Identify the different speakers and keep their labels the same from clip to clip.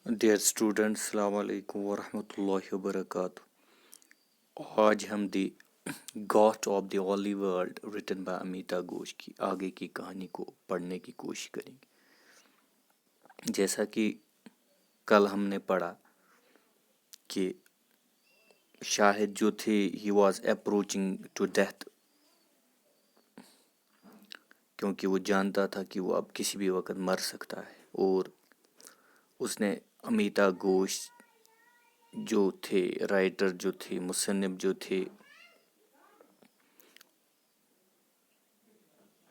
Speaker 1: Dear student السلام علیکم ورحمۃ اللہ وبرکاتہ. آج ہم دی گاٹ آف دی اولی world written by Amita Ghosh کی آگے کی کہانی کو پڑھنے کی کوشش کریں گے. جیسا کہ کل ہم نے پڑھا کہ شاہد جو تھے he was approaching to death, کیونکہ وہ جانتا تھا کہ وہ اب کسی بھی وقت مر سکتا ہے، اور اس نے امیتا گھوش جو تھے، رائٹر جو تھے، مصنف جو تھے،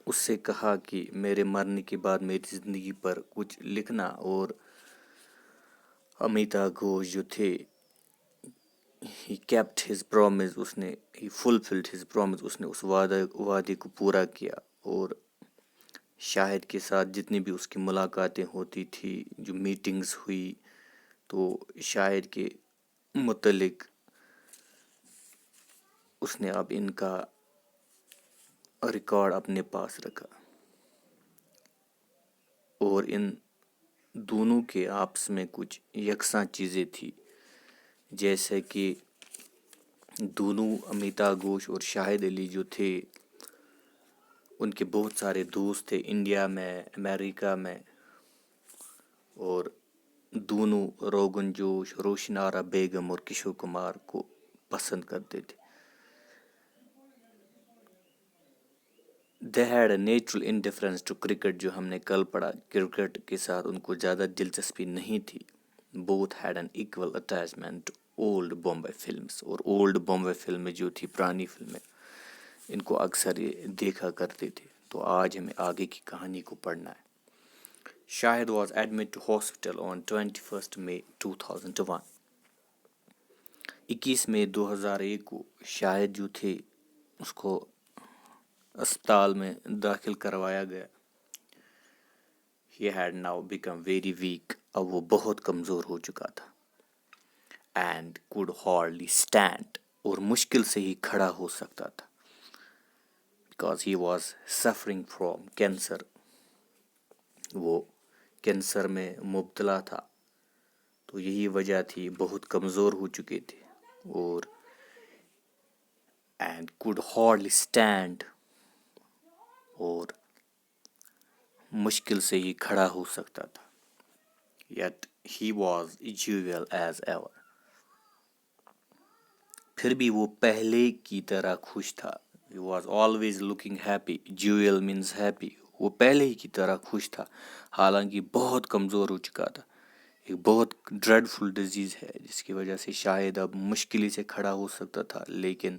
Speaker 1: اس سے کہا کہ میرے مرنے کے بعد میری زندگی پر کچھ لکھنا. اور امیتا گھوش جو تھے ہی کیپٹ ہز پرومس، اس نے ہی فلفلڈ ہز پرومس، اس نے اس وعدے کو پورا کیا. اور شاہد کے ساتھ جتنی بھی اس کی ملاقاتیں ہوتی تھی، جو میٹنگز ہوئی، تو شاہد کے متعلق اس نے اب ان کا ریکارڈ اپنے پاس رکھا. اور ان دونوں کے آپس میں کچھ یکساں چیزیں تھیں، جیسے کہ دونوں امیتا گھوش اور شاہد علی جو تھے، ان کے بہت سارے دوست تھے انڈیا میں، امریکہ میں، اور دونوں روغن جوش، روشن آرا بیگم اور کشور کمار کو پسند کرتے تھے. They had a natural indifference to cricket, جو ہم نے کل پڑھا. کرکٹ کے ساتھ ان کو زیادہ دلچسپی نہیں تھی. Both had an equal attachment to old Bombay films, اور اولڈ بامبے فلمیں جو تھی، پرانی فلمیں، ان کو اکثر یہ دیکھا کرتے تھے. تو آج ہمیں آگے کی کہانی کو پڑھنا ہے. شاہد واز ایڈمٹ ٹو ہاسپٹل آن 21 مئی 2001. 21 مئی 2001 کو شاہد جو تھے اس کو اسپتال میں داخل کروایا گیا. He had now become very weak. اب وہ بہت کمزور ہو چکا تھا. And could hardly stand. اور مشکل سے ہی کھڑا ہو سکتا تھا. Because he was suffering from cancer. وہ کینسر میں مبتلا تھا، تو یہی وجہ تھی، بہت کمزور ہو چکے تھے. اور and could hardly stand. اور مشکل سے ہی کھڑا ہو سکتا تھا. Yet he was jovial as ever. پھر بھی وہ پہلے کی طرح خوش تھا. He was always looking happy. Jovial means happy. وہ پہلے ہی کی طرح خوش تھا، حالانکہ بہت کمزور ہو چکا تھا. ایک بہت ڈریڈفل ڈیزیز ہے جس کی وجہ سے شاید اب مشکل سے کھڑا ہو سکتا تھا، لیکن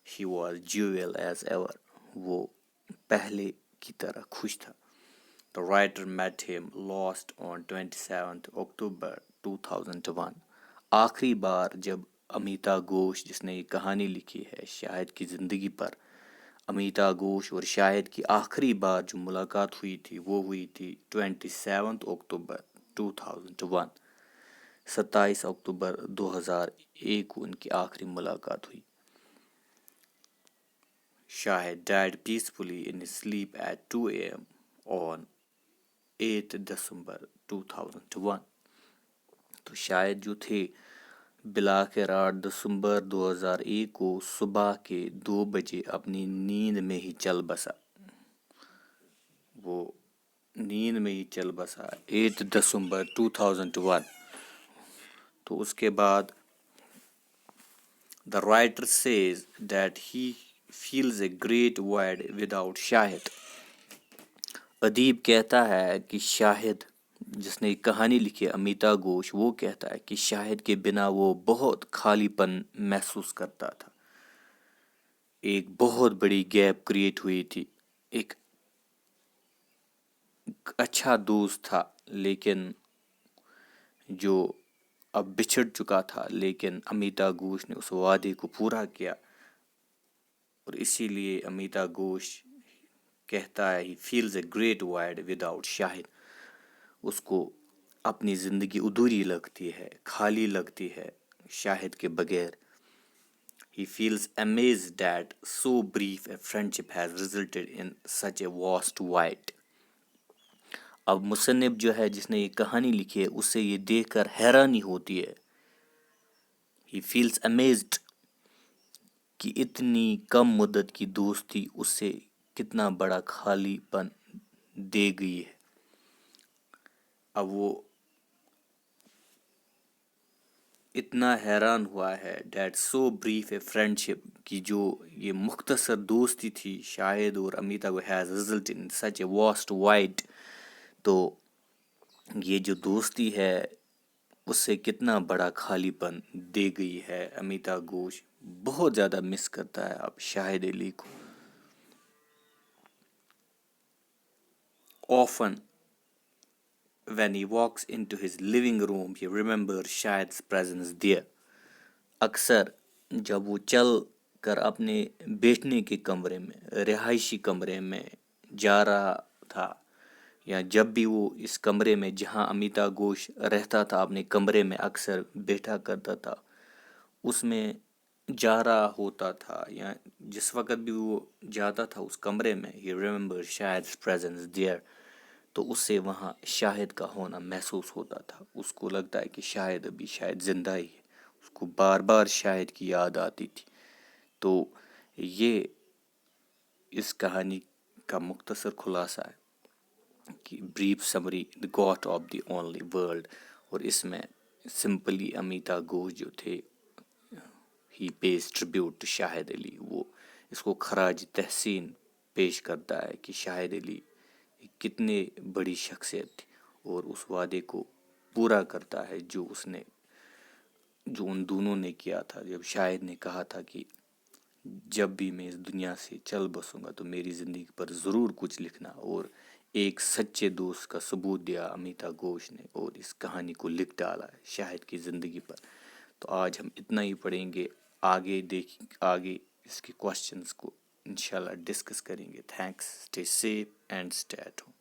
Speaker 1: he was jovial as ever. وہ پہلے کی طرح خوش تھا. The writer met him last on 27 October 2001. آخری بار جب امیتا گھوش، جس نے یہ کہانی لکھی ہے شاہد کی زندگی پر، امیتا گھوش اور شاہد کی آخری بار جو ملاقات ہوئی تھی وہ ہوئی تھی 27 اکتوبر 2001. 27 اکتوبر 2001 کو ان کی آخری ملاقات ہوئی. Shahid died peacefully in his sleep at 2 a.m. on 8 December 2001. تو شاہد جو تھے بلاخر 8 دسمبر 2001 کو صبح کے 2 بجے اپنی نیند میں ہی چل بسا. وہ نیند میں ہی چل بسا 8 دسمبر 2001. تو اس کے بعد the writer says that he feels a great void without شاہد. ادیب کہتا ہے کہ شاہد، جس نے کہانی لکھی امیتا گھوش، وہ کہتا ہے کہ شاہد کے بنا وہ بہت خالی پن محسوس کرتا تھا. ایک بہت بڑی گیپ کریٹ ہوئی تھی. ایک اچھا دوست تھا لیکن جو اب بچھڑ چکا تھا، لیکن امیتا گھوش نے اس وعدے کو پورا کیا. اور اسی لیے امیتا گھوش کہتا ہے he feels a great void without شاہد. اس کو اپنی زندگی ادھوری لگتی ہے، خالی لگتی ہے شاہد کے بغیر. He feels amazed that so brief a friendship has resulted in such a vast void. اب مصنف جو ہے جس نے یہ کہانی لکھی ہے اسے یہ دیکھ کر حیرانی ہوتی ہے. ہی فیلز امیزڈ کہ اتنی کم مدت کی دوستی اسے کتنا بڑا خالی پن دے گئی ہے. اب وہ اتنا حیران ہوا ہے that so brief a friendship کی جو یہ مختصر دوستی تھی شاہد اور Amitabh has result in such a vast wide. تو یہ جو دوستی ہے اس سے کتنا بڑا خالی پن دے گئی ہے. امیتابھ گھوش بہت زیادہ مس کرتا ہے اب شاہد علی کو. Often when he walks into his living room he remembers Shahid's presence there. اکثر جب وہ چل کر اپنے بیٹھنے کے کمرے میں رہائشی کمرے میں جا رہا تھا یا جب بھی وہ اس کمرے میں جہاں امیتابھ گھوش رہتا تھا اپنے کمرے میں اکثر بیٹھا کرتا تھا اس میں جا رہا ہوتا تھا یا جس وقت بھی وہ جاتا تھا اس کمرے میں he remembers Shahid's presence there. تو اس سے وہاں شاہد کا ہونا محسوس ہوتا تھا. اس کو لگتا ہے کہ شاہد ابھی شاید زندہ ہی ہے. اس کو بار بار شاہد کی یاد آتی تھی. تو یہ اس کہانی کا مختصر خلاصہ ہے کہ brief summary the got of the only world. اور اس میں سمپلی امیتابھ گھوش جو تھے ہی پیز ٹریبیوٹ ٹو شاہد علی. وہ اس کو خراج تحسین پیش کرتا ہے کہ شاہد علی کتنے بڑی شخصیت تھی اور اس وعدے کو پورا کرتا ہے جو ان دونوں نے کیا تھا. جب شاہد نے کہا تھا کہ جب بھی میں اس دنیا سے چل بسوں گا تو میری زندگی پر ضرور کچھ لکھنا, اور ایک سچے دوست کا ثبوت دیا امیتابھ گھوش نے اور اس کہانی کو لکھ ڈالا ہے شاہد کی زندگی پر. تو آج ہم اتنا ہی پڑھیں گے. آگے اس کے کوشچنس کو انشاءاللہ ڈسکس کریں گے. Thanks. Stay safe and stay at home.